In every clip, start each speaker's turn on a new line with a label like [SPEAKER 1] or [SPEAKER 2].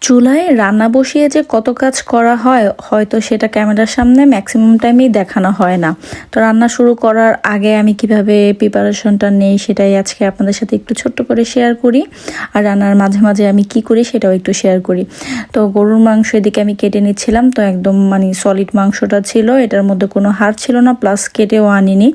[SPEAKER 1] চুলায় রান্না বসিয়ে যে কত কাজ করা হয় হয়তো সেটা ক্যামেরার সামনে ম্যাক্সিমাম টাইমেই দেখানো হয় না। তো রান্না শুরু করার আগে আমি কিভাবে প্রিপারেশনটা নেই সেটাই আজকে আপনাদের সাথে একটু ছোট্ট করে শেয়ার করি, আর রান্নার মাঝে মাঝে আমি কি করি সেটাও একটু শেয়ার করি। তো গরুর মাংস এদিকে আমি কেটে নিচ্ছিলাম, তো একদম মানে সলিড মাংসটা ছিল, এটার মধ্যে কোনো হাড় ছিল না, প্লাস কেটেও আনিনি।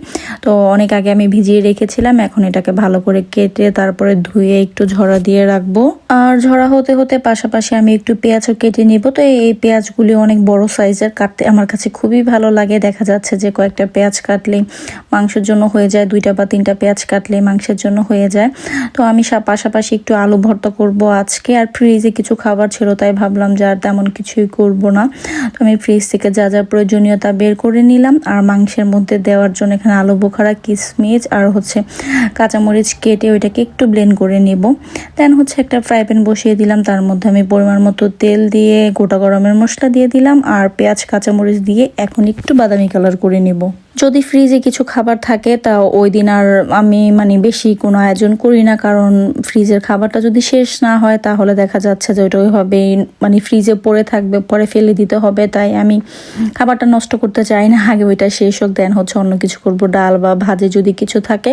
[SPEAKER 1] তো অনেক আগে আমি ভিজিয়ে রেখেছিলাম, এখন এটাকে ভালো করে কেটে তারপরে ধুয়ে একটু ঝরা দিয়ে রাখবো। আর ঝরা হতে হতে পাশাপাশি আমি একটু পেঁয়াজও কেটে নিব। তো এই পেঁয়াজগুলি অনেক বড় সাইজের, কাটতে আমার কাছে খুবই ভালো লাগে। দেখা যাচ্ছে যে কয়েকটা পেঁয়াজ কাটলে মাংসের জন্য হয়ে যায়, 2টা বা 3টা পেঁয়াজ কাটলে মাংসের জন্য হয়ে যায়। তো আমি পাশাপাশি একটু আলু ভর্তা করব আজকে, আর ফ্রিজে কিছু খাবার ছিল তাই ভাবলাম যে আর তেমন কিছুই করব না। তো আমি ফ্রিজ থেকে যা যা প্রয়োজনীয়তা বের করে নিলাম, আর মাংসের মধ্যে দেওয়ার জন্য এখানে আলু বোখারা, কিশমিশ আর কাঁচামরিচ কেটে ওইটাকে একটু ব্লেন্ড করে নিব। দেন একটা ফ্রাই প্যান বসিয়ে দিলাম, তার মধ্যে আমি পরিমাণ মতো তেল দিয়ে গোটা গরমের মশলা দিয়ে দিলাম, আর পেঁয়াজ কাঁচামরিচ দিয়ে এখন একটু বাদামি কালার করে নিব। যদি ফ্রিজে কিছু খাবার থাকে তা ওই দিন আর আমি বেশি কোনো আয়োজন করি না, কারণ ফ্রিজের খাবারটা যদি শেষ না হয় তাহলে দেখা যাচ্ছে যে ওইটা ওইভাবেই ফ্রিজে পড়ে থাকবে, পরে ফেলে দিতে হবে। তাই আমি খাবারটা নষ্ট করতে চাই না, আগে ওইটা শেষ হোক, দেন অন্য কিছু করব। ডাল বা ভাজে যদি কিছু থাকে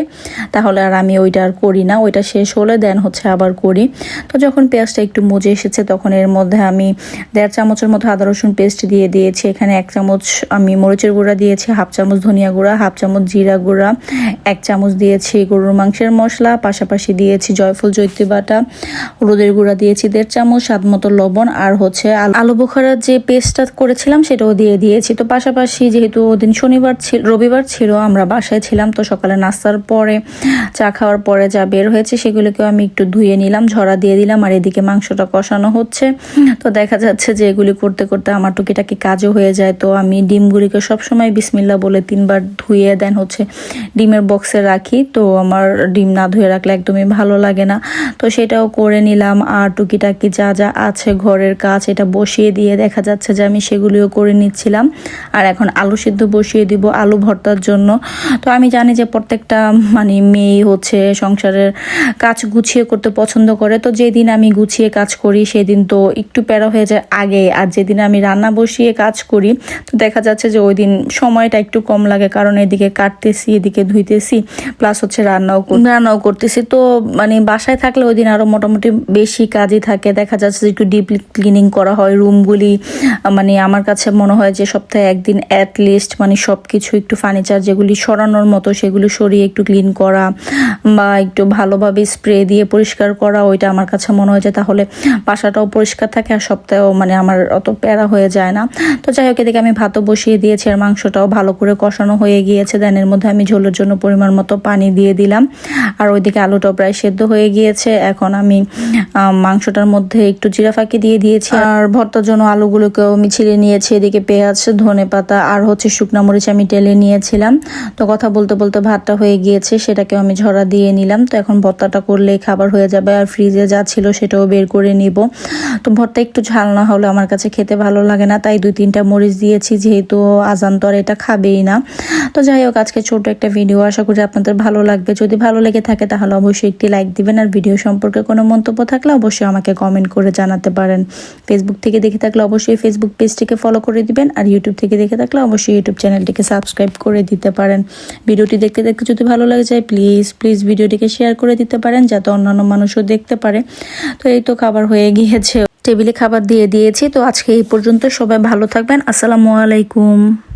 [SPEAKER 1] তাহলে আর আমি ওইটা আর করি না, ওইটা শেষ হলে দেন আবার করি। তো যখন পেঁয়াজটা একটু মজে এসেছে তখন এর মধ্যে আমি 1.5 চামচের মতো আদা রসুন পেস্ট দিয়ে দিয়েছি। এখানে 1 চামচ আমি মরিচের গুঁড়া দিয়েছি, 1/2 চামচ ধনিয়া গুঁড়া, 1/2 চামচ জিরা গুঁড়া, 1 চামচ দিয়েছি গরুর মাংসের মশলা, পাশাপাশি দিয়েছি জয়ফল জৈত্রী বাটা, হলুদের গুঁড়া দিয়েছি 1.5 চামচ, স্বাদ মতো লবণ, আর আলু বোখারার যে পেস্টটা করেছিলাম সেটাও দিয়ে দিয়েছি। তো পাশাপাশি যেহেতু ওদিন রবিবার ছিল, আমরা বাসায় ছিলাম, তো সকালে নাস্তার পরে চা খাওয়ার পরে যা বের হয়েছে সেগুলোকেও আমি একটু ধুয়ে নিলাম, ঝরা দিয়ে দিলাম, আর এদিকে মাংসটা কষানো হচ্ছে। তো দেখা যাচ্ছে যে এগুলি করতে করতে আমার টুকিটাকি কাজও হয়ে যায়। তো আমি ডিমগুলিকে সবসময় বিসমিল্লাহ বলে 3বার ধুয়ে দেন ডিমের বক্সে রাখি। তো আমার ডিম না ধুয়ে রাখলে একদমই ভালো লাগে না, তো সেটাও করে নিলাম। আর টুকিটাকি যা যা আছে ঘরের কাজ এটা বসিয়ে দিয়ে দেখা যাচ্ছে যে আমি সেগুলিও করে নিচ্ছিলাম। আর এখন আলু সিদ্ধ বসিয়ে দিব আলু ভর্তার জন্য। তো আমি জানি যে প্রত্যেকটা মেয়ে সংসারের কাজ গুছিয়ে করতে পছন্দ করে। তো যেদিন আমি গুছিয়ে কাজ করি সেদিন তো একটু প্যারা হয়ে যায় আগে, আর যেদিন আমি রান্না বসিয়ে কাজ করি তো দেখা যাচ্ছে যে ওই দিন সময়টা একটু কম লাগে, কারণ এদিকে কাটতেছি, এদিকে ধুইতেছি, প্লাস রান্নাও করতেছি। তো বাসায় থাকলে ওই দিন আরো মোটামুটি বেশি কাজই থাকে। দেখা যাচ্ছে যে একটু ডিপ ক্লিনিং করা হয় রুমগুলি। আমার কাছে মনে হয় যে সপ্তাহে একদিন অ্যাটলিস্ট সবকিছু একটু ফার্নিচার যেগুলি সরানোর মতো সেগুলো সরিয়ে একটু ক্লিন করা বা একটু ভালোভাবে স্প্রে দিয়ে পরিষ্কার করা, ওইটা আমার কাছে মনে হয় যে তাহলে বাসাটাও পরিষ্কার থাকে আর সপ্তাহেও আমার অত প্যারা হয়ে যায় না। তো যাই হোক, এদিকে আমি ভাতও বসিয়ে দিয়েছি আর মাংসটাও ভালো করে কষানো হয়ে গিয়েছে। দেন এর মধ্যে আমি ঝোলের জন্য পরিমাণ মতো পানি দিয়ে দিলাম, আর ওইদিকে আলুটাও প্রায় সেদ্ধ হয়ে গিয়েছে। এখন আমি মাংসটার মধ্যে একটু জিরা ফাঁকি দিয়ে দিয়েছি, আর ভর্তার জন্য আলুগুলোকেও আমি ছিলে নিয়েছি। এদিকে পেঁয়াজ, ধনেপাতা আর শুকনা মরিচ আমি টেলে নিয়েছিলাম। তো কথা বলতে বলতে ভাতটা হয়ে গিয়েছে, সেটাকেও আমি ঝরা দিয়ে নিলাম। তো এখন ভর্তাটা করলে খাবার হয়ে যাবে, আর ফ্রিজে যা ছিল সেটাও বের করে নিব। তো ভর্তা একটু ঝাল না হলে আমার কাছে খেতে ভালো লাগে না, তাই 2-3টা মরিচ দিয়েছি, যেহেতু আজান তো আর এটা খাবেই না। তো যাই হোক, আজকে ছোট একটা ভিডিও, আশা করি আপনাদের ভালো লাগবে। যদি ভালো লেগে থাকে তাহলে অবশ্যই একটি লাইক দিবেন, আর ভিডিও সম্পর্কে কোনো মন্তব্য থাকলে অবশ্যই আমাকে কমেন্ট করে জানাতে পারেন। ফেসবুক থেকে দেখে থাকলে অবশ্যই ফেসবুক পেজটিকে ফলো করে দিবেন, আর ইউটিউব থেকে দেখে থাকলে অবশ্যই ইউটিউব চ্যানেলটিকে সাবস্ক্রাইব করে দিতে পারেন। ভিডিওটি দেখতে দেখতে যদি ভালো লাগে যায় প্লিজ ভিডিওটিকে শেয়ার করে দিতে পারেন, যাতে অন্যান্য মানুষও দেখতে পারে। তো এই তো খাবার হয়ে গিয়েছে, টেবিলে খাবার দিয়ে দিয়েছি। তো আজকে এই পর্যন্ত, সবাই ভালো থাকবেন। আসসালামু আলাইকুম।